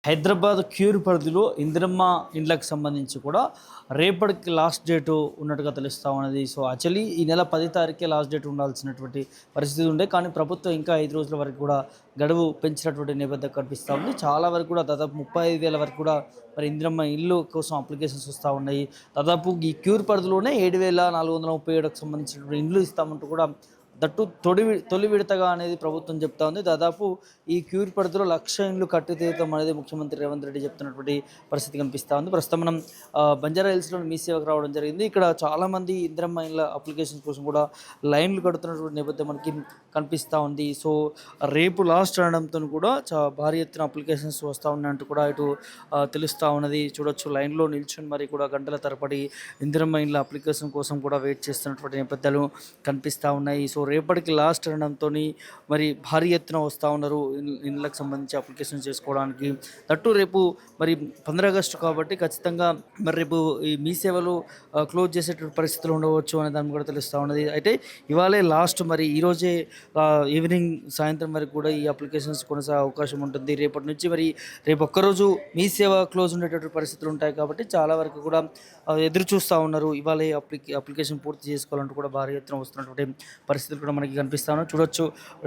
Hyderabad cure పరిధిలో ఇందిరమ్మ ఇండ్లకు సంబంధించి కూడా రేపటికి లాస్ట్ డేట్ ఉన్నట్టుగా తెలుస్తూ ఉన్నది. సో యాక్చువల్లీ ఈ నెల 10 తారీఖే లాస్ట్ డేట్ ఉండాల్సినటువంటి పరిస్థితి ఉండే, కానీ ప్రభుత్వం ఇంకా 5 రోజుల వరకు కూడా గడువు పెంచినటువంటి నేపథ్యం కనిపిస్తూ ఉంది. చాలా వరకు కూడా దాదాపు 35,000 వరకు కూడా మరి ఇందిరమ్మ ఇల్లు కోసం అప్లికేషన్స్ వస్తూ ఉన్నాయి. దాదాపు ఈ క్యూర్ పరిధిలోనే 7,437కు సంబంధించినటువంటి ఇండ్లు ఇస్తామంటూ కూడా దట్టు తొలి విడతగా అనేది ప్రభుత్వం చెప్తా ఉంది. దాదాపు ఈ క్యూర్ పరిధిలో 1,00,000 ఇండ్లు కట్టి తీరుతాం అనేది ముఖ్యమంత్రి రేవంత్ రెడ్డి చెప్తున్నటువంటి పరిస్థితి కనిపిస్తూ ఉంది. ప్రస్తుతం మనం బంజారా హిల్స్లో మీ సేవకు రావడం జరిగింది. ఇక్కడ చాలామంది ఇందిరమ్మ ఇండ్ల అప్లికేషన్స్ కోసం కూడా లైన్లు కడుతున్నటువంటి నేపథ్యం మనకి కనిపిస్తూ ఉంది. సో రేపు లాస్ట్ అనడంతో కూడా భారీ ఎత్తున అప్లికేషన్స్ వస్తూ ఉన్నట్టు కూడా ఇటు తెలుస్తూ ఉన్నది. చూడొచ్చు, లైన్లో నిల్చుని మరి కూడా గంటల తరబడి ఇందిరమ్మ ఇండ్ల అప్లికేషన్ కోసం కూడా వెయిట్ చేస్తున్నటువంటి నేపథ్యాలు కనిపిస్తూ ఉన్నాయి. సో రేపటికి లాస్ట్ అనడంతో మరి భారీ ఎత్తున వస్తూ ఉన్నారు ఇండ్లకు సంబంధించి అప్లికేషన్ చేసుకోవడానికి. దట్టు రేపు మరి 15 ఆగస్టు కాబట్టి ఖచ్చితంగా మరి రేపు ఈ మీ సేవలు క్లోజ్ చేసేటువంటి పరిస్థితులు ఉండవచ్చు అనే దాన్ని కూడా తెలుస్తూ ఉన్నది. అయితే ఇవాళే లాస్ట్, మరి ఈరోజే ఈవినింగ్ సాయంత్రం వరకు కూడా ఈ అప్లికేషన్స్ కొనసాగే అవకాశం ఉంటుంది. రేపటి నుంచి మరి రేపు ఒక్కరోజు మీ సేవ క్లోజ్ ఉండేటటువంటి పరిస్థితులు ఉంటాయి కాబట్టి చాలా వరకు కూడా ఎదురు చూస్తూ ఉన్నారు. ఇవాళ అప్లికేషన్ పూర్తి చేసుకోవాలంటూ కూడా భారీ ఎత్తున వస్తున్నటువంటి పరిస్థితులు కూడా మనకి కనిపిస్తూ ఉన్నాయి. చూడొచ్చు,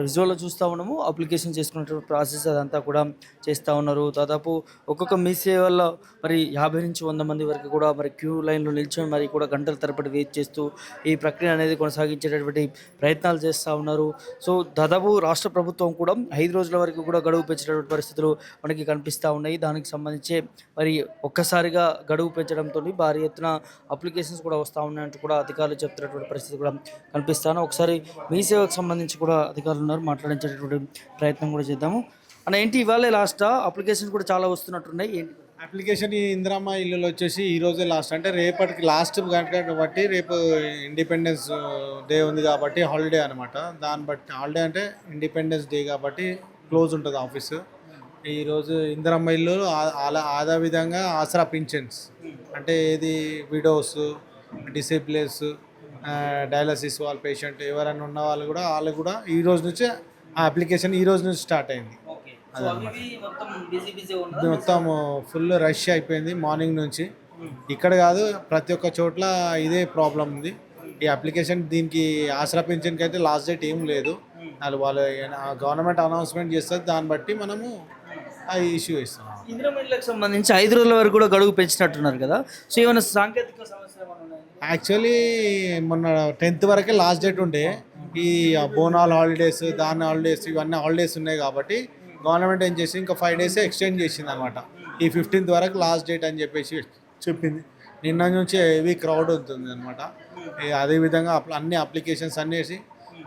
విజువల్లో చూస్తూ ఉన్నాము. అప్లికేషన్ చేసుకున్నటువంటి ప్రాసెస్ అదంతా కూడా చేస్తూ ఉన్నారు. దాదాపు ఒక్కొక్క మీ సేవల్లో మరి 50 నుంచి 100 మంది వరకు కూడా మరి క్యూ లైన్లో నిల్చొని మరి కూడా గంటల తరబడి వెయిట్ చేస్తూ ఈ ప్రక్రియ అనేది కొనసాగించేటటువంటి ప్రయత్నాలు చేస్తూ ఉన్నారు. సో దాదాపు రాష్ట్ర ప్రభుత్వం కూడా 5 రోజుల వరకు కూడా గడువు పెంచినటువంటి పరిస్థితులు మనకి కనిపిస్తూ ఉన్నాయి. దానికి సంబంధించి మరి ఒక్కసారిగా గడువు పెంచడంతో భారీ ఎత్తున అప్లికేషన్స్ కూడా వస్తూ ఉన్నాయంటూ కూడా అధికారులు చెప్తున్నటువంటి పరిస్థితి కూడా కనిపిస్తాను. ఒకసారి మీ సేవకు సంబంధించి కూడా అధికారులు ఉన్నారు, మాట్లాడించేటటువంటి ప్రయత్నం కూడా చేద్దాము. అన్న, ఏంటి ఇవాళ లాస్ట్ అప్లికేషన్ కూడా చాలా వస్తున్నట్టున్నాయి, ఏంటి అప్లికేషన్? ఈ ఇందిరమ్మ ఇల్లులు వచ్చేసి ఈ రోజే లాస్ట్, అంటే రేపటికి లాస్ట్ కాబట్టి రేపు ఇండిపెండెన్స్ డే ఉంది కాబట్టి హాలిడే అనమాట. దాన్ని బట్టి హాలిడే అంటే ఇండిపెండెన్స్ డే కాబట్టి క్లోజ్ ఉంటుంది ఆఫీసు. ఈరోజు ఇందిరమ్మ ఇల్లు అదే విధంగా ఆసరా పింఛన్స్, అంటే ఇది విడోస్, డిసేబుల్స్, డయాలసిస్ వాళ్ళ పేషెంట్ ఎవరైనా ఉన్న వాళ్ళు కూడా ఈ రోజు నుంచే ఆ అప్లికేషన్ ఈ రోజు నుంచి స్టార్ట్ అయింది. మొత్తం ఫుల్ రష్ అయిపోయింది మార్నింగ్ నుంచి. ఇక్కడ కాదు, ప్రతి ఒక్క చోట్ల ఇదే ప్రాబ్లం ఉంది. ఈ అప్లికేషన్ దీనికి ఆసరా పింఛన్కి అయితే లాస్ట్ డేట్ ఏం లేదు. వాళ్ళు గవర్నమెంట్ అనౌన్స్మెంట్ చేస్తుంది, దాన్ని బట్టి మనము ఆ ఇష్యూ ఇస్తాం. ఇందిరమ్మ ఇళ్ళకి సంబంధించి 5 రోజుల వరకు కూడా గడువు పెంచినట్టున్నారు కదా. సో ఏమైనా సాంకేతిక సమస్యలు ఏమైనా ఉన్నాయా? యాక్చువల్లీ మొన్న 10th వరకే లాస్ట్ డేట్ ఉండే. ఈ బోనాల్ హాలిడేస్, దాని హాలిడేస్, ఇవన్నీ హాలిడేస్ ఉన్నాయి కాబట్టి గవర్నమెంట్ ఏం చేసి ఇంకా 5 డేస్ ఎక్స్టెండ్ చేసింది అనమాట. ఈ 15th వరకు లాస్ట్ డేట్ అని చెప్పేసి చెప్పింది. నిన్న నుంచి హెవీ క్రౌడ్ ఉంటుంది అనమాట. అదేవిధంగా అన్ని అప్లికేషన్స్ అన్నేసి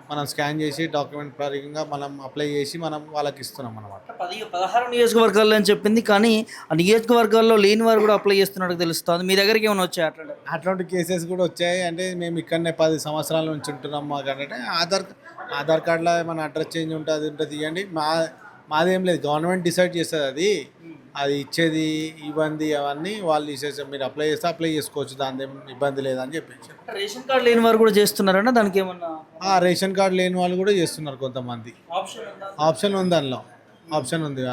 మనం స్కాన్ చేసి డాక్యుమెంట్ ప్రకారంగా మనం అప్లై చేసి మనం వాళ్ళకి ఇస్తున్నాం అనమాట. 16 నియోజకవర్గాల్లో అని చెప్పింది, కానీ ఆ నియోజకవర్గాల్లో లేని వారు కూడా అప్లై చేస్తున్నట్టు తెలుస్తుంది. మీ దగ్గరికి ఏమైనా వచ్చాయి అట్లాంటి కేసెస్ కూడా వచ్చాయి. అంటే మేము ఇక్కడనే 10 సంవత్సరాల నుంచి ఉంటున్నాం. మాకంటే ఆధార్ కార్డులో మన అడ్రస్ చేంజ్ ఉంటుంది ఇవ్వండి. మాదేం లేదు, గవర్నమెంట్ డిసైడ్ చేస్తుంది. అది ఇచ్చేది ఇబ్బంది అవన్నీ వాళ్ళు ఇచ్చేసి మీరు అప్లై చేసుకోవచ్చు, దాని ఏం ఇబ్బంది లేదని చెప్పేసి. రేషన్ కార్డు లేని వారు కూడా చేస్తున్నారన్న, దానికి ఏమన్నా? రేషన్ కార్డు లేని వాళ్ళు కూడా చేస్తున్నారు కొంతమంది. ఆప్షన్ ఉంది, దానిలో ఆప్షన్ ఉంది.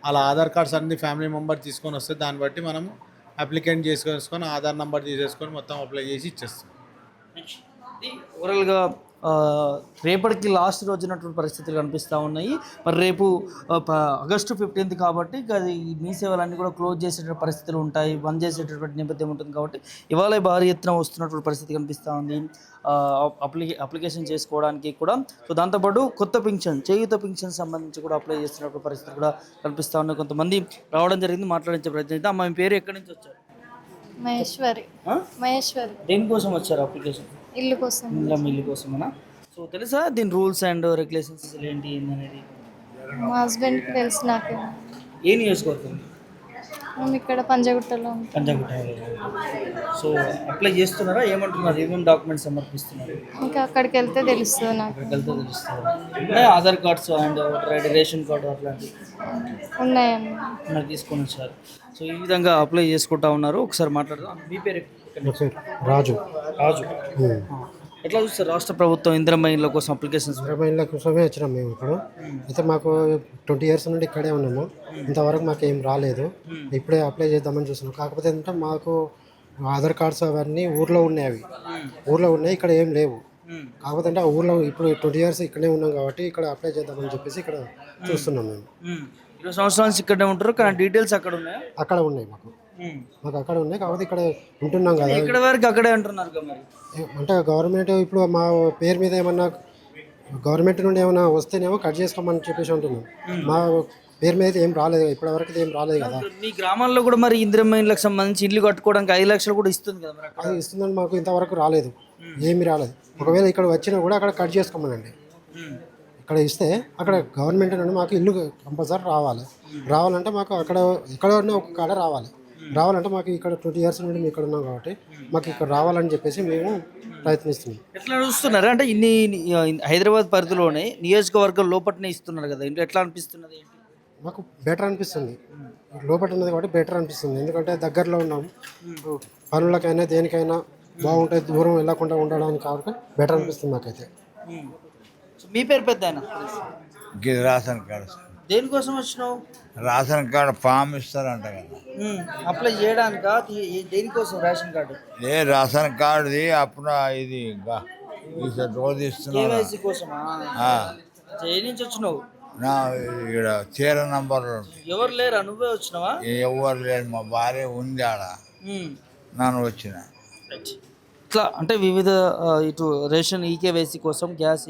అలా ఆధార్ కార్డ్స్ అన్ని ఫ్యామిలీ మెంబర్ తీసుకొని వస్తే దాన్ని బట్టి మనము అప్లికెంట్ చేసుకొని ఆధార్ నెంబర్ తీసేసుకొని మొత్తం అప్లై చేసి ఇచ్చేస్తాం. ఓవరాల్గా రేపటికి లాస్ట్ రోజు ఉన్నటువంటి పరిస్థితులు కనిపిస్తూ ఉన్నాయి. మరి రేపు ఆగస్టు 15th కాబట్టి మీ సేవలన్నీ కూడా క్లోజ్ చేసేటువంటి పరిస్థితులు ఉంటాయి, బంద్ చేసేటటువంటి నేపథ్యం ఉంటుంది కాబట్టి ఇవాళ భారీ ఎత్తున వస్తున్నటువంటి పరిస్థితి కనిపిస్తూ ఉంది అప్లికేషన్ చేసుకోవడానికి కూడా. సో దాంతోపాటు కొత్త పింఛన్, చేయూత పింఛన్ సంబంధించి కూడా అప్లై చేస్తున్నటువంటి పరిస్థితులు కూడా కనిపిస్తూ ఉన్నాయి. కొంతమంది రావడం జరిగింది, మాట్లాడించే ప్రయత్నం అయితే. అమ్మ, మీ పేరు ఎక్కడి నుంచి వచ్చారు? మహేశ్వరి. దేనికోసం వచ్చారు అప్లికేషన్? ఇల్లు కోసం. ఇల్లు కోసమేనా? సో తెలుసా దీని రూల్స్ అండ్ రెగ్యులేషన్స్ ఏంటి అనేది? మా హస్బెండ్కి తెలుసు. నాకు ఏ నియోజకవర్గం? మేము ఇక్కడ పంజగుట్టలో ఉంటాం. పంజాగుట్ట. సో అప్లై చేస్తున్నారా? ఏమంటున్నారు? ఏమేమి డాక్యుమెంట్స్ సమర్పిస్తున్నారు? ఇంకా అక్కడికి వెళ్తే తెలుస్తుంది. నాకు అక్కడికి వెళ్తే తెలుస్తుంది. Aadhaar cards and ration card అట్లాంటివి ఉన్నాయన్న తీసుకొని వచ్చారు. సో ఈ విధంగా అప్లై చేసుకుంటా ఉన్నారు. ఒకసారి మాట్లాడదాం. మీ పేరు? రాజు. ఎట్లా చూస్తారు రాష్ట్ర ప్రభుత్వం ఇందిరమ్మ ఇండ్ల కోసం అప్లికేషన్స్? ఇళ్ళ కోసమే వచ్చినాం మేము ఇప్పుడు. అయితే మాకు 20 ఇయర్స్ నుండి ఇక్కడే ఉన్నాము. ఇంతవరకు మాకు ఏం రాలేదు. ఇప్పుడే అప్లై చేద్దామని చూస్తున్నాం. కాకపోతే ఏంటంటే మాకు ఆధార్ కార్డ్స్ అవన్నీ ఊర్లో ఉన్నాయి. ఊర్లో ఉన్నాయి, ఇక్కడ ఏం లేవు. కాకపోతే అంటే ఆ ఊర్లో ఇప్పుడు 20 ఇయర్స్ ఇక్కడే ఉన్నాం కాబట్టి ఇక్కడ అప్లై చేద్దామని చెప్పేసి ఇక్కడ చూస్తున్నాం మేము. 20 సంవత్సరాల నుంచి ఇక్కడే ఉంటారు కానీ డీటెయిల్స్ అక్కడ ఉన్నాయా? అక్కడ ఉన్నాయి మాకు అక్కడ ఉన్నాయి. కాకపోతే ఇక్కడ ఉంటున్నాం కదా. ఇక్కడ వరకు అక్కడే అంటున్నారు కదా మరి. అంటే గవర్నమెంట్ ఇప్పుడు మా పేరు మీద ఏమన్నా గవర్నమెంట్ నుండి ఏమైనా వస్తేనేమో కట్ చేసుకోమని చెప్పేసి ఉంటున్నాం. మా పేరు మీద ఏం రాలేదు, ఇప్పటి వరకు ఏం రాలేదు కదా. మీ గ్రామాల్లో కూడా మరి ఇందిరమ్మ ఇండ్లకు సంబంధించి ఇల్లు కట్టుకోవడానికి 5 లక్షలు కూడా ఇస్తుంది కదా మరి. అది ఇస్తుందని మాకు ఇంతవరకు రాలేదు, ఏమీ రాలేదు. ఒకవేళ ఇక్కడ వచ్చినా కూడా అక్కడ కట్ చేసుకోమనండి. ఇక్కడ ఇస్తే అక్కడ గవర్నమెంట్ నుండి మాకు ఇల్లు కంపల్సరీ రావాలంటే మాకు అక్కడ ఎక్కడ ఉన్న ఒక కాడ రావాలంటే మాకు ఇక్కడ 20 ఇయర్స్ నుండి మేము ఇక్కడ ఉన్నాం కాబట్టి మాకు ఇక్కడ రావాలని చెప్పేసి మేము ప్రయత్నిస్తున్నాం. ఎట్లా చూస్తున్నారు అంటే ఇన్ని హైదరాబాద్ పరిధిలోనే నియోజకవర్గం లోపలనే ఇస్తున్నారు కదా, ఇంట్లో ఎట్లా అనిపిస్తున్నది? మాకు బెటర్ అనిపిస్తుంది, లోపల ఉన్నది కాబట్టి బెటర్ అనిపిస్తుంది. ఎందుకంటే దగ్గరలో ఉన్నాం, పనులకైనా దేనికైనా బాగుంటుంది, దూరం వెళ్ళకుండా ఉండడానికి కాబట్టి బెటర్ అనిపిస్తుంది నాకైతే. మీ పేరు పెద్ద ఆయన? Ration card sir. దేనికోసం వచ్చినావు? రేషన్ కార్డు ఫామ్ ఇస్తారంట కదా. అప్లై చేయడానికా? దేనికోసం రేషన్ కార్డు? రేషన్ కార్డుది అప్పుడు ఇది రోజు ఇస్తున్నారు. కేవైసీ కోసమా? ఏ నుంచి వచ్చినావు? నా ఇక్కడ చీర నంబర్ ఎవరు లేరా, నువ్వే వచ్చినావా? ఎవరు లేరు, మా భార్య ఉంది ఆడ, నన్ను వచ్చిన. ఇట్లా అంటే వివిధ ఇటు రేషన్ ఈకేవైసీ కోసం, గ్యాస్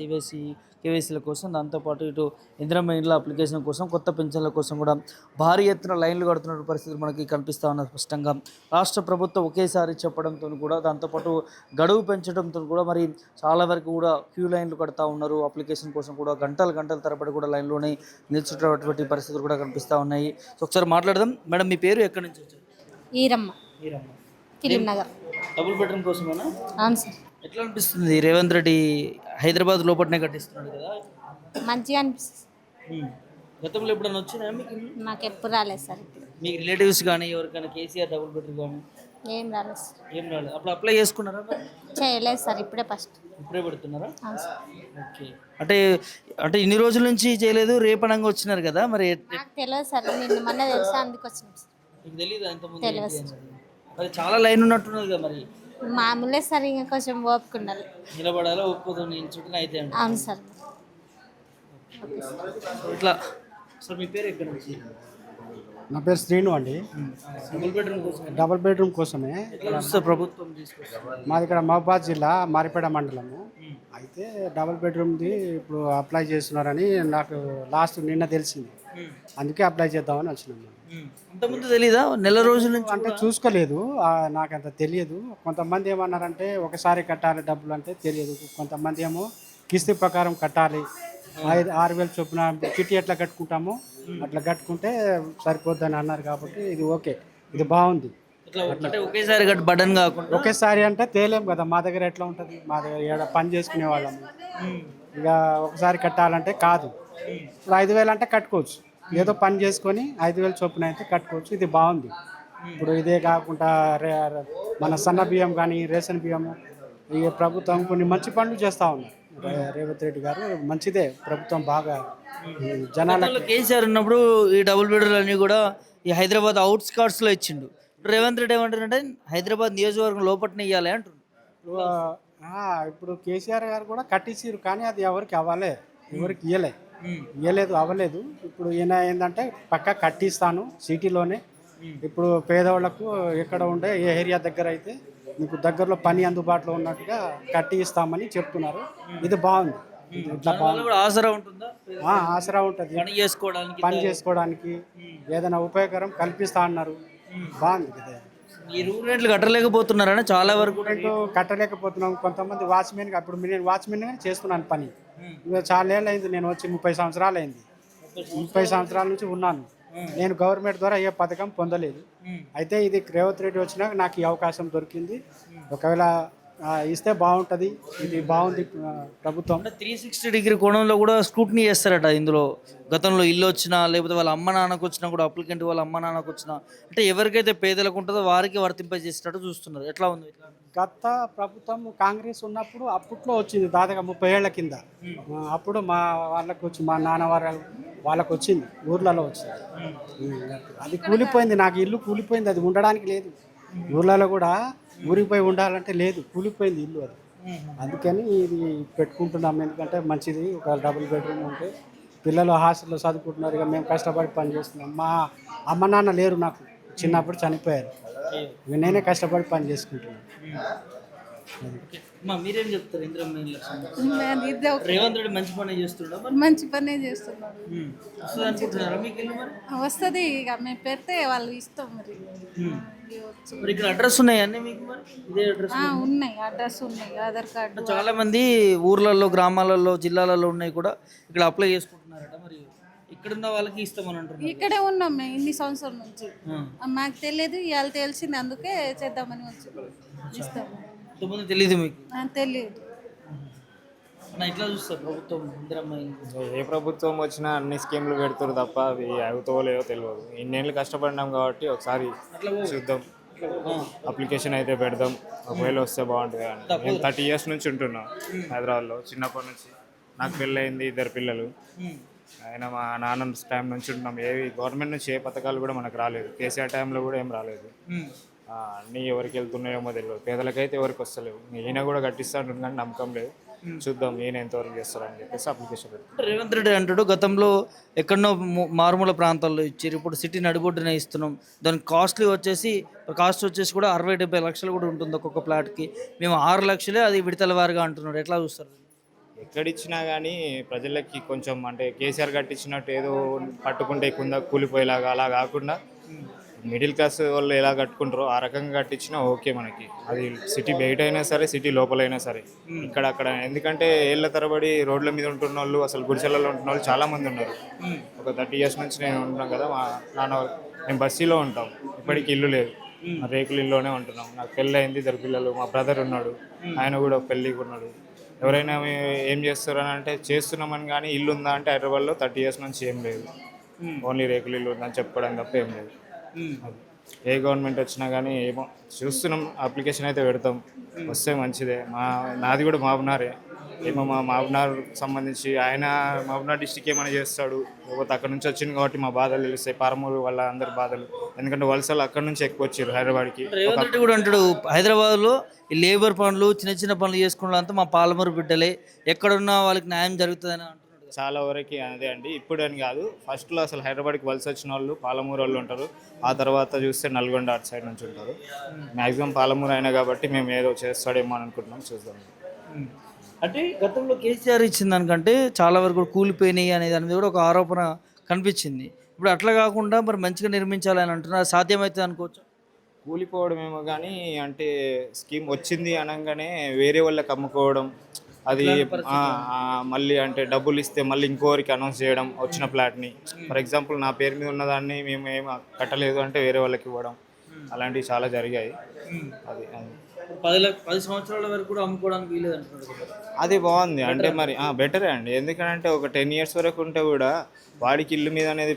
కేవైసీల కోసం, దాంతోపాటు ఇటు ఇందిరమ్మ ఇండ్ల అప్లికేషన్ కోసం, కొత్త పెన్షన్ల కోసం కూడా భారీ ఎత్తున లైన్లు కడుతున్న పరిస్థితులు మనకి కనిపిస్తూ ఉన్న స్పష్టంగా. రాష్ట్ర ప్రభుత్వం ఒకేసారి చెప్పడంతో కూడా, దాంతోపాటు గడువు పెంచడంతో కూడా మరి చాలా వరకు కూడా క్యూ లైన్లు కడతా ఉన్నారు. అప్లికేషన్ కోసం కూడా గంటల తరబడి కూడా లైన్లోనే నిల్చున్నటువంటి పరిస్థితులు కూడా కనిపిస్తూ ఉన్నాయి. సో ఒకసారి మాట్లాడదాం. మేడం, మీ పేరు, ఎక్కడి నుంచి వచ్చారు? Eeramma, film Nagar. Double bedroom కోసమేనా? అవును సార్. ఎట్లా అనిపిస్తుంది? రేవంత్ రెడ్డి హైదరాబాద్ లోపలనే కట్టిస్తున్నాడు కదా, మంచిగా అనిపిస్తుంది. గతంలో ఎప్పుడైనా వచ్చినా మీకు? మాకు ఎప్పుడు రాలేదు సార్. ఇప్పుడు మీకు రిలేటివ్స్ కానీ ఎవరికైనా కేసీఆర్ డబుల్ బెడ్రూమ్ కానీ ఏం రాలేదు సార్. ఏం రాలేదు. అప్పుడు అప్లై చేసుకున్నారా? చేయలేదు సార్, ఇప్పుడే ఫస్ట్. ఇప్పుడే పెడుతున్నారా? అవును సార్. ఓకే. అంటే ఇన్ని రోజుల నుంచి చేయలేదు, రేపనంగా వచ్చినారు కదా మరి. నాకు తెలియదు సార్, నిన్న మొన్న తెలుసా, అందుకు వచ్చినాం సార్. మీకు తెలియదు ఇంతకుముందు? తెలియదు. మరి చాలా లైన్ ఉన్నట్టున్నది కదా మరి. మామూలే సార్, ఇంకా కొంచెం ఓపుకున్నారు. నిలబడాలా, ఒప్పుకోదు, నిల్చుంటే అయితే అండి. అవును సార్. ఇట్లా సార్, మీ పేరు ఎక్కడి నుంచి? నా పేరు శ్రీను అండి. డబుల్ బెడ్రూమ్ కోసం డబుల్ బెడ్రూమ్ కోసమే ఎట్లా చూస్తే ప్రభుత్వం తీసుకొస్తారు? మాది ఇక్కడ మహబాద్ జిల్లా మారిపేట మండలము. అయితే డబుల్ బెడ్రూమ్ది ఇప్పుడు అప్లై చేస్తున్నారని నాకు నిన్న తెలిసింది, అందుకే అప్లై చేద్దామని వచ్చినాము. ఇంతకుముందు తెలీదా? నెల రోజుల నుంచి అంటే చూసుకోలేదు, నాకంత తెలియదు. కొంతమంది ఏమన్నారంటే ఒకసారి కట్టాలి డబ్బులు అంటే తెలియదు. కొంతమంది ఏమో కిస్తీ ప్రకారం కట్టాలి, 6,000 చొప్పున చిట్టి ఎట్లా కట్టుకుంటామో అట్లా కట్టుకుంటే సరిపోద్దని అన్నారు. కాబట్టి ఇది ఓకే, ఇది బాగుంది. అంటే ఒకేసారి బటన్ కాకుండా ఒకేసారి అంటే తేలేం కదా, మా దగ్గర ఎట్లా ఉంటుంది, మా దగ్గర ఏడ పని చేసుకునే వాళ్ళము. ఇక ఒకసారి కట్టాలంటే కాదు. ఇప్పుడు 5,000 అంటే కట్టుకోవచ్చు, ఏదో పని చేసుకొని 5,000 చొప్పున అయితే కట్టుకోవచ్చు. ఇది బాగుంది. ఇప్పుడు ఇదే కాకుండా మన సన్న బియ్యం కానీ రేషన్ బియ్యము, ఈ ప్రభుత్వం కొన్ని మంచి పనులు చేస్తూ ఉన్నారు. రేవంత్ రెడ్డి గారు మంచిదే, ప్రభుత్వం బాగా జనాలకు. కేసీఆర్ ఉన్నప్పుడు ఈ డబుల్ బెడ్రూమ్ అన్ని కూడా ఈ హైదరాబాద్ అవుట్స్కర్ట్స్లో ఇచ్చిండు. రేవంత్ రెడ్డి ఏమంటారంటే హైదరాబాద్ నియోజకవర్గం లోపలనే ఇవ్వాలి అంటున్నారు. ఇప్పుడు కేసీఆర్ గారు కూడా కట్టించారు, కానీ అది ఎవరికి ఎవరికి ఇవ్వలేదు, అవ్వలేదు. ఇప్పుడు ఈయన ఏంటంటే పక్కా కట్టిస్తాను సిటీలోనే. ఇప్పుడు పేదవాళ్ళకు ఎక్కడ ఉండే ఏ ఏరియా దగ్గర అయితే మీకు దగ్గరలో పని అందుబాటులో ఉన్నట్టుగా కట్టి ఇస్తామని చెప్తున్నారు. ఇది బాగుంది. ఇట్లా ఆసరా ఉంటుందా? ఆసరా ఉంటుంది, పని చేసుకోవడానికి ఏదైనా ఉపయోగకరం కల్పిస్తా అన్నారు. బాగుంది కదా. ఈ రూమ్ రెంట్లు కట్టలేకపోతున్నారని చాలా వరకు కట్టలేకపోతున్నాం. కొంతమంది వాచ్మెన్, అప్పుడు నేను వాచ్మెన్ చేస్తున్నాను పని. చాలా ఏళ్ళు అయింది, నేను వచ్చి 30 సంవత్సరాలు అయింది. 30 సంవత్సరాల నుంచి ఉన్నాను. నేను గవర్నమెంట్ ద్వారా ఏ పథకం పొందలేదు. అయితే ఇది రేవంత్ రెడ్డి వచ్చినాక నాకు ఈ అవకాశం దొరికింది. ఒకవేళ ఇస్తే బాగుంటుంది. ఇది బాగుంది ప్రభుత్వం. అంటే 360 కోణంలో కూడా స్క్రూటినీ చేస్తారట ఇందులో. గతంలో ఇల్లు వచ్చినా లేకపోతే వాళ్ళ అమ్మ నాన్నకు వచ్చినా కూడా అప్లికెంట్ వాళ్ళ అమ్మ నాన్నకు వచ్చినా అంటే ఎవరికైతే పేదలకు ఉంటుందో వారికి వర్తింపజేసేటట్టు చూస్తున్నారు. ఎట్లా ఉంది? గత ప్రభుత్వం కాంగ్రెస్ ఉన్నప్పుడు అప్పట్లో వచ్చింది దాదాపు 30 ఏళ్ల కింద. అప్పుడు మా వాళ్ళకు వచ్చి మా నాన్న వాళ్ళకు వచ్చింది, ఊర్లలో వచ్చింది. అది కూలిపోయింది, నాకు ఇల్లు కూలిపోయింది, అది ఉండడానికి లేదు. ఊర్లలో కూడా ఊరికి పోయి ఉండాలంటే లేదు, కూలిపోయింది ఇల్లు అది. అందుకని ఇది పెట్టుకుంటున్నాం. ఎందుకంటే మంచిది, ఒక డబుల్ బెడ్రూమ్ ఉంటే పిల్లలు హాస్టల్లో చదువుకుంటున్నారు. ఇక మేము కష్టపడి పని చేస్తున్నాం. మా అమ్మ నాన్న లేరు, నాకు చిన్నప్పుడు చనిపోయారు. ఇక నేనే కష్టపడి పని చేసుకుంటున్నాను. మీరేం చెప్తారు? ఇందిరమ్మ ఇళ్ళకి సంబంధించి రేవంత్ రెడ్డి మంచి పని చేస్తున్నాడా? మంచి పనే చేస్తున్నాడు. వస్తుంది అనుకుంటున్నారా మీకు ఇల్లు మరి? వస్తుంది, ఇక మేము పెడితే వాళ్ళు ఇస్తాం మరి. మరి ఇక్కడ అడ్రస్ ఉన్నాయా అన్నీ మీకు మరి? ఇదే అడ్రస్? ఉన్నాయి, అడ్రస్ ఉన్నాయి, ఆధార్ కార్డు. చాలా మంది ఊర్లలో, గ్రామాలలో, జిల్లాలలో ఉన్నాయి కూడా ఇక్కడ అప్లై చేసుకుంటున్నారట. మరి ఇక్కడున్న వాళ్ళకి ఇస్తామని అంటున్నారు. ఇక్కడే ఉన్నాం మేము ఇన్ని సంవత్సరాల నుంచి. మాకు తెలియదు, ఇవాళ తెలిసింది, అందుకే చేద్దామని వచ్చి ఇస్తాము. ఇంతకుముందు తెలియదు మీకు? తెలియదు. ఇట్లా చూస్తారు ప్రభుత్వం ఇందిరమ్మ ఇల్లు. ఏ ప్రభుత్వం వచ్చినా అన్ని స్కీమ్లు పెడుతురు తప్ప అవి అవుతావో లేదో తెలియదు. ఇన్నేళ్ళు కష్టపడినాం కాబట్టి ఒకసారి చూద్దాం, అప్లికేషన్ అయితే పెడదాం. ఒకవేళ వస్తే బాగుంటుంది. కానీ నేను 30 years నుంచి ఉంటున్నాను హైదరాబాద్లో. చిన్నప్పటి నుంచి నాకు పెళ్ళయింది, 2 పిల్లలు. ఆయన మా నాన్న టైం నుంచి ఉంటున్నాం. ఏవి గవర్నమెంట్ నుంచి ఏ పథకాలు కూడా మనకు రాలేదు. కేసీఆర్ టైంలో కూడా ఏం రాలేదు. అన్నీ ఎవరికి వెళ్తున్నాయేమో తెలియదు. పేదలకైతే ఎవరికి వస్తలేవు. ఈయన కూడా కట్టిస్తా ఉంటుంది కానీ నమ్మకం లేదు. చూద్దాం ఈయన ఎంతవరకు చేస్తారని చెప్పేసి అప్లికేషన్ పెడతాం. రేవంత్ రెడ్డి అంటాడు గతంలో ఎక్కడో మారుమూల ప్రాంతాల్లో ఇచ్చారు, ఇప్పుడు సిటీ నడిబొడ్డునే ఇస్తున్నాం. దానికి కాస్ట్ వచ్చేసి కూడా 60-70 లక్షలు కూడా ఉంటుంది ఒక్కొక్క ప్లాట్కి. మేము 6 లక్షలే అది విడతల వారిగా అంటున్నాడు. ఎట్లా చూస్తారు? ఎక్కడిచ్చినా కానీ ప్రజలకి కొంచెం అంటే కేసీఆర్ కట్టించినట్టు ఏదో పట్టుకుంటే కింద కూలిపోయేలాగా అలా కాకుండా మిడిల్ క్లాస్ వాళ్ళు ఎలా కట్టుకుంటారో ఆ రకంగా కట్టించినా ఓకే మనకి. అది సిటీ బయట అయినా సరే, సిటీ లోపలైనా సరే, ఇక్కడ అక్కడ. ఎందుకంటే ఏళ్ళ తరబడి రోడ్ల మీద ఉంటున్న వాళ్ళు, అసలు గుడిసెలలో ఉంటున్న వాళ్ళు చాలామంది ఉన్నారు. ఒక 30 years నుంచి నేను ఉంటున్నాను కదా. మా నాన్న మేము బస్సీలో ఉంటాం, ఇప్పటికి ఇల్లు లేదు, రేకుల ఇల్లులోనే ఉంటున్నాం. నాకు పెళ్ళి అయింది, 2 పిల్లలు. మా బ్రదర్ ఉన్నాడు, ఆయన కూడా పెళ్ళికి ఉన్నాడు. ఎవరైనా ఏం చేస్తారని అంటే చేస్తున్నామని, కానీ ఇల్లు ఉందా అంటే హైదరాబాద్లో 30 years నుంచి ఏం లేదు. ఓన్లీ రేకుల ఇల్లు ఉందని చెప్పుకోవడం తప్ప ఏం లేదు. ఏ గవర్నమెంట్ వచ్చినా కానీ ఏమో చూస్తున్నాం. అప్లికేషన్ అయితే పెడతాం, వస్తే మంచిదే. నాది కూడా మహబూబ్నగరే. ఏమో మా మహబూబ్నగర్ సంబంధించి ఆయన మహబూబ్నగర్ డిస్టిక్ ఏమైనా చేస్తాడు, లేకపోతే అక్కడ నుంచి వచ్చింది కాబట్టి మా బాధలు తెలుస్తాయి. పారమూరు వాళ్ళ అందరి బాధలు, ఎందుకంటే వలసలు అక్కడ నుంచి ఎక్కువ వచ్చారు హైదరాబాద్కి. రేవంత్ రెడ్డి కూడా అంటాడు హైదరాబాద్లో ఈ లేబర్ పనులు, చిన్న చిన్న పనులు చేసుకున్నంతా మా పాలమూరు బిడ్డలే, ఎక్కడున్నా వాళ్ళకి న్యాయం జరుగుతుందని అంటున్నాడు. చాలా వరకు అదే అండి. ఇప్పుడు అని కాదు, ఫస్ట్లో అసలు హైదరాబాద్కి వలస వచ్చిన వాళ్ళు పాలమూరు వాళ్ళు ఉంటారు. ఆ తర్వాత చూస్తే నల్గొండ అటు సైడ్ నుంచి ఉంటారు. మ్యాక్సిమం పాలమూరు అయినా కాబట్టి మేము ఏదో చేస్తాడేమో అని అనుకుంటున్నాం, చూద్దాం. అంటే గతంలో కేసీఆర్ ఇచ్చిన దానికంటే చాలా వరకు కూలిపోయినాయి అనేది కూడా ఒక ఆరోపణ కనిపించింది. ఇప్పుడు అట్లా కాకుండా మరి మంచిగా నిర్మించాలని అంటున్నారు. సాధ్యమవుతుంది అనుకోవచ్చు? కూలిపోవడమేమో కానీ అంటే స్కీమ్ వచ్చింది అనగానే వేరే వాళ్ళకి అమ్ముకోవడం, అది మళ్ళీ అంటే డబ్బులు ఇస్తే మళ్ళీ ఇంకోరికి అనౌన్స్ చేయడం వచ్చిన ఫ్లాట్ని. ఫర్ ఎగ్జాంపుల్ నా పేరు మీద ఉన్నదాన్ని మేము ఏం కట్టలేదు అంటే వేరే వాళ్ళకి ఇవ్వడం, అలాంటివి చాలా జరిగాయి. అది 10 సంవత్సరాల వరకు కూడా అమ్ముకోవడానికి వీలేదు అంటున్నారు. అది బాగుంది అంటే మరి బెటరే అండి. ఎందుకంటే ఒక 10 years వరకు ఉంటే కూడా వాడికి ఇల్లు మీద అనేది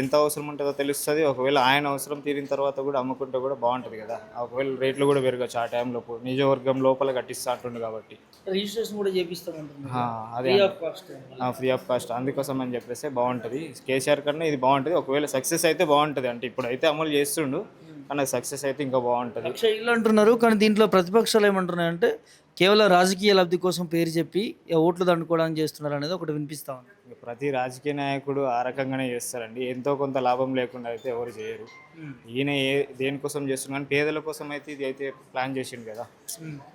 ఎంత అవసరం ఉంటుందో తెలుస్తుంది. ఒకవేళ ఆయన అవసరం తీరిన తర్వాత కూడా అమ్ముకుంటే కూడా బాగుంటుంది కదా. ఒకవేళ రేట్లు కూడా పెరగచ్చు ఆ టైంలో. నియోజకవర్గం లోపల కట్టిస్తా అంటుండు కాబట్టి రిజిస్ట్రేషన్ కూడా చేపిస్తామంటున్నారు. అదే ఫ్రీ ఆఫ్ కాస్ట్. అందుకోసం అని చెప్పేసి బాగుంటుంది. కేసీఆర్ కన్నా ఇది బాగుంటుంది. ఒకవేళ సక్సెస్ అయితే బాగుంటుంది. అంటే ఇప్పుడు అయితే అమలు చేస్తుండు, కానీ సక్సెస్ అయితే ఇంకా బాగుంటుంది. ఇల్లు అంటున్నారు, కానీ దీంట్లో ప్రతిపక్షాలు ఏమంటున్నాయంటే కేవలం రాజకీయ లబ్ధి కోసం పేరు చెప్పి ఓట్లు దండుకోవడానికి చేస్తున్నారు అనేది ఒకటి వినిపిస్తా ఉంది. ప్రతి రాజకీయ నాయకుడు ఆ రకంగానే చేస్తారండి. ఎంతో కొంత లాభం లేకుండా అయితే ఎవరు చేయరు. ఈయన దేనికోసం చేస్తున్నారు కానీ పేదల కోసం అయితే ఇది అయితే ప్లాన్ చేసిండు కదా.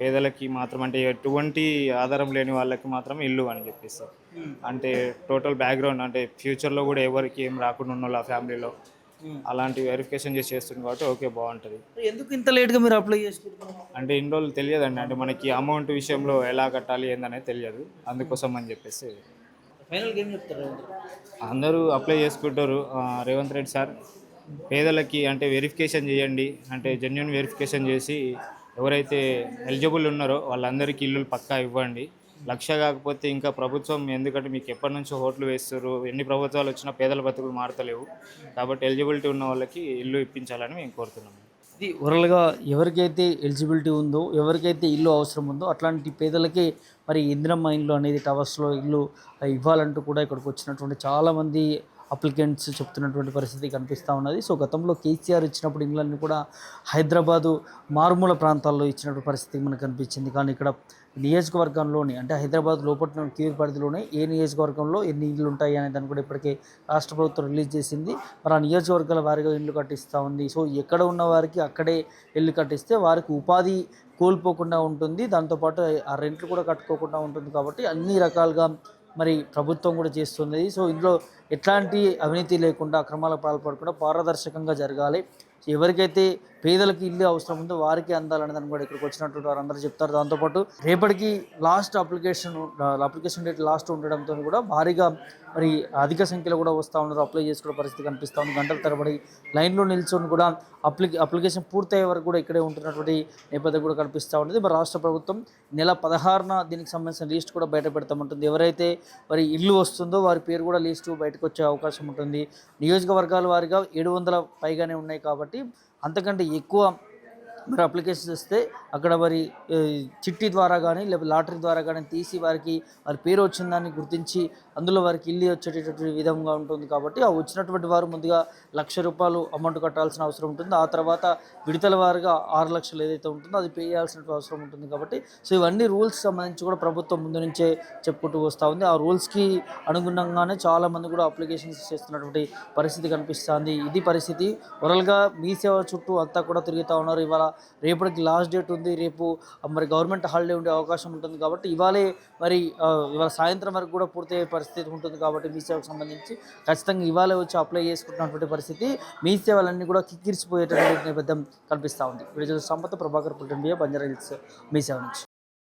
పేదలకి మాత్రం అంటే ఎటువంటి ఆధారం లేని వాళ్ళకి మాత్రం ఇల్లు అని చెప్పేస్తారు. అంటే టోటల్ బ్యాక్గ్రౌండ్ అంటే ఫ్యూచర్లో కూడా ఎవరికి ఏం రాకుండా ఉన్న వాళ్ళ ఫ్యామిలీలో అలాంటి వెరిఫికేషన్ చేస్తుంది కాబట్టి ఓకే బాగుంటుంది. ఎందుకు ఇంత లేట్గా మీరు అప్లై చేసుకుంటున్నారు? అంటే ఇన్ని రోజులు తెలియదండి. అంటే మనకి అమౌంట్ విషయంలో ఎలా కట్టాలి ఏందనేది తెలియదు. అందుకోసం అని చెప్పేసి ఫైనల్గా ఏం చెప్తారు? అందరూ అప్లై చేసుకుంటారు. రేవంత్ రెడ్డి సార్ పేదలకి అంటే వెరిఫికేషన్ చేయండి, అంటే జెన్యున్ వెరిఫికేషన్ చేసి ఎవరైతే ఎలిజిబుల్ ఉన్నారో వాళ్ళందరికీ ఇల్లులు పక్కా ఇవ్వండి. 1,00,000 కాకపోతే ఇంకా ప్రభుత్వం, ఎందుకంటే మీకు ఎప్పటి నుంచో ఓట్లు వేస్తారు, ఎన్ని ప్రభుత్వాలు వచ్చినా పేదల బతుకులు మారతలేవు. కాబట్టి ఎలిజిబిలిటీ ఉన్న వాళ్ళకి ఇల్లు ఇప్పించాలని మేము కోరుతున్నాము. ఇది ఓవరాల్గా ఎవరికైతే ఎలిజిబిలిటీ ఉందో, ఎవరికైతే ఇల్లు అవసరం ఉందో అట్లాంటి పేదలకే మరి ఇందిరమ్మ ఇల్లు అనేది టవర్స్లో ఇల్లు ఇవ్వాలంటూ కూడా ఇక్కడికి వచ్చినటువంటి చాలామంది అప్లికెంట్స్ చెప్తున్నటువంటి పరిస్థితి కనిపిస్తూ ఉన్నది. సో గతంలో కేసీఆర్ ఇచ్చినప్పుడు ఇండ్లన్నీ కూడా హైదరాబాదు మారుమూల ప్రాంతాల్లో ఇచ్చినటువంటి పరిస్థితి మనకు కనిపించింది. కానీ ఇక్కడ నియోజకవర్గంలోని అంటే హైదరాబాద్ లోపల కీర్ పరిధిలోనే ఏ నియోజకవర్గంలో ఎన్ని ఇళ్ళు ఉంటాయి అనే దాన్ని కూడా ఇప్పటికే రాష్ట్ర ప్రభుత్వం రిలీజ్ చేసింది. మరి ఆ నియోజకవర్గాల వారిగా ఇల్లు కట్టిస్తూ ఉంది. సో ఎక్కడ ఉన్న వారికి అక్కడే ఇల్లు కట్టిస్తే వారికి ఉపాధి కోల్పోకుండా ఉంటుంది, దాంతోపాటు ఆ రెంట్లు కూడా కట్టుకోకుండా ఉంటుంది. కాబట్టి అన్ని రకాలుగా మరి ప్రభుత్వం కూడా చేస్తుంది. సో ఇందులో ఎట్లాంటి అవినీతి లేకుండా, అక్రమాలకు పాల్పడకుండా పారదర్శకంగా జరగాలి. ఎవరికైతే పేదలకు ఇల్లు అవసరం ఉందో వారికి అందాలనే దాన్ని కూడా ఇక్కడికి వచ్చినటువంటి వారందరూ చెప్తారు. దాంతోపాటు రేపటికి అప్లికేషన్ డేట్ లాస్ట్ ఉండడంతో కూడా భారీగా మరి అధిక సంఖ్యలో కూడా వస్తూ ఉన్నారు, అప్లై చేసుకునే పరిస్థితి కనిపిస్తూ ఉంది. గంటల తరబడి లైన్లో నిల్చొని కూడా అప్లికేషన్ పూర్తయ్యే వరకు కూడా ఇక్కడే ఉంటున్నటువంటి నేపథ్యం కూడా కనిపిస్తూ ఉంటుంది. మరి రాష్ట్ర ప్రభుత్వం నెల 16న దీనికి సంబంధించిన లిస్ట్ కూడా బయట పెడతామంటుంది. ఎవరైతే మరి ఇల్లు వస్తుందో వారి పేరు కూడా లిస్టు బయటకు వచ్చే అవకాశం ఉంటుంది. నియోజకవర్గాల వారిగా 700 పైగానే ఉన్నాయి కాబట్టి అంతకంటే ఎక్కువ మరి అప్లికేషన్స్ వస్తే అక్కడ మరి చిట్టి ద్వారా కానీ లేదా లాటరీ ద్వారా కానీ తీసి వారికి వారి పేరు వచ్చిందాన్ని గుర్తించి అందులో వారికి ఇల్లు వచ్చేటటువంటి విధంగా ఉంటుంది. కాబట్టి ఆ వచ్చినటువంటి వారు ముందుగా ₹1,00,000 అమౌంట్ కట్టాల్సిన అవసరం ఉంటుంది. ఆ తర్వాత విడతల వారుగా 6 లక్షలు ఏదైతే ఉంటుందో అది పే చేయాల్సిన అవసరం ఉంటుంది. కాబట్టి సో ఇవన్నీ రూల్స్ సంబంధించి కూడా ప్రభుత్వం ముందు నుంచే చెప్పుకుంటూ వస్తూ ఉంది. ఆ రూల్స్కి అనుగుణంగానే చాలామంది కూడా అప్లికేషన్స్ చేస్తున్నటువంటి పరిస్థితి కనిపిస్తుంది. ఇది పరిస్థితి. ఓవరాల్గా మీ సేవ చుట్టూ అంతా కూడా తిరుగుతూ ఉన్నారు. ఇవాళ రేపటికి లాస్ట్ డేట్ ఉంది, రేపు మరి గవర్నమెంట్ హాలిడే ఉండే అవకాశం ఉంటుంది. కాబట్టి ఇవాళ సాయంత్రం వరకు కూడా పూర్తయ్యే పరిస్థితి ఉంటుంది. కాబట్టి మీ సేవకు సంబంధించి ఖచ్చితంగా ఇవాళ వచ్చి అప్లై చేసుకుంటున్నటువంటి పరిస్థితి, మీ సేవలన్నీ కూడా కిక్కిరిసిపోయేటటువంటి నేపథ్యం కనిపిస్తూ ఉంది. వీడియో సంపత్ ప్రభాకర్ పుట్టిన బంజారా హిల్స్ మీ సేవ నుంచి.